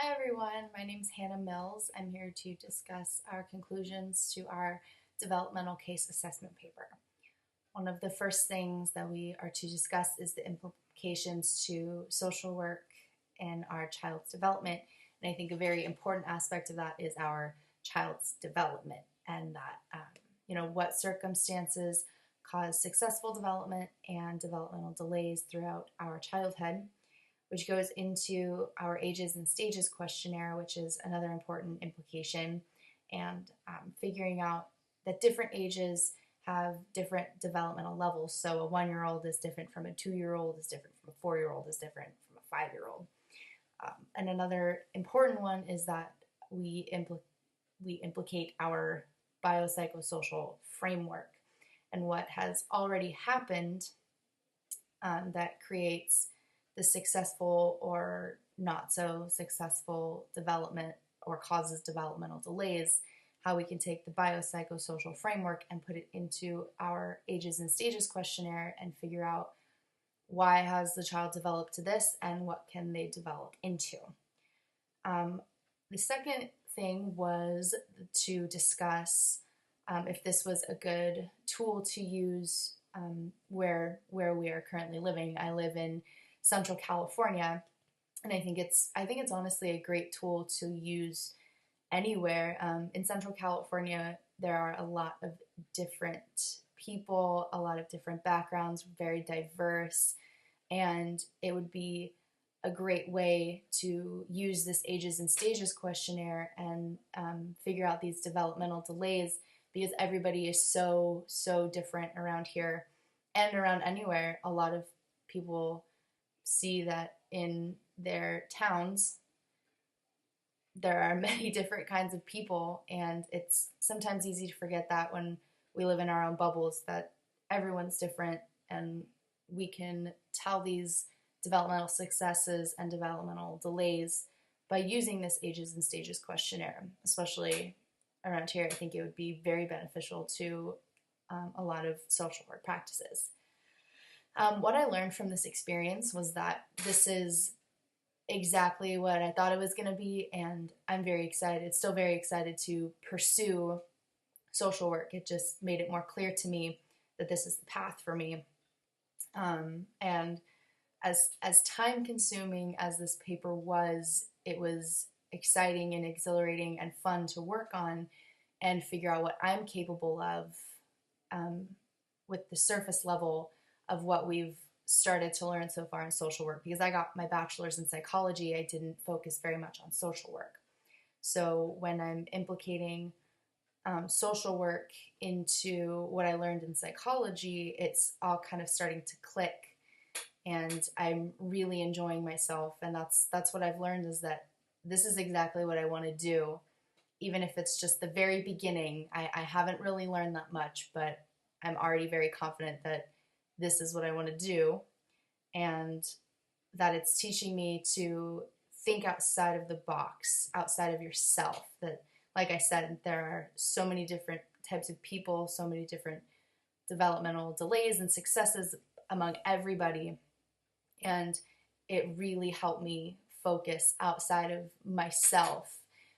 Hi everyone, my name is Hannah Mills. I'm here to discuss our conclusions to our developmental case assessment paper. One of the first things that we are to discuss is the implications to social work and our child's development. And I think a very important aspect of that is our child's development and that, what circumstances cause successful development and developmental delays throughout our childhood, which goes into our ages and stages questionnaire, which is another important implication, and figuring out that different ages have different developmental levels. So a 1-year-old is different from a 2-year-old, is different from a 4-year-old, is different from a 5-year-old. And another important one is that we implicate our biopsychosocial framework and what has already happened that creates the successful or not so successful development or causes developmental delays, how we can take the biopsychosocial framework and put it into our ages and stages questionnaire and figure out why has the child developed to this and what can they develop into. The second thing was to discuss if this was a good tool to use where we are currently living. I live in Central California, and I think it's honestly a great tool to use anywhere. In Central California, there are a lot of different people, a lot of different backgrounds, very diverse, and it would be a great way to use this ages and stages questionnaire and figure out these developmental delays, because everybody is so different around here and around anywhere. A lot of people see that in their towns there are many different kinds of people, and it's sometimes easy to forget that when we live in our own bubbles, that everyone's different, and we can tell these developmental successes and developmental delays by using this ages and stages questionnaire. Especially around here, I think it would be very beneficial to a lot of social work practices. What I learned from this experience was that this is exactly what I thought it was going to be, and I'm very excited, still very excited to pursue social work. It just made it more clear to me that this is the path for me. And as time consuming as this paper was, it was exciting and exhilarating and fun to work on and figure out what I'm capable of with the surface level of what we've started to learn so far in social work. Because I got my bachelor's in psychology, I didn't focus very much on social work. So when I'm implicating social work into what I learned in psychology, it's all kind of starting to click, and I'm really enjoying myself. And that's what I've learned, is that this is exactly what I want to do, even if it's just the very beginning. I haven't really learned that much, but I'm already very confident that this is what I want to do, and that it's teaching me to think outside of the box, outside of yourself. That, like I said, there are so many different types of people, so many different developmental delays and successes among everybody, and it really helped me focus outside of myself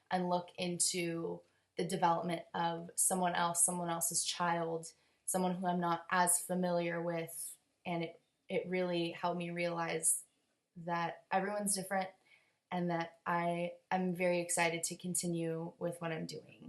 and look into the development of someone else, someone else's child, someone who I'm not as familiar with. And it really helped me realize that everyone's different and that I am very excited to continue with what I'm doing.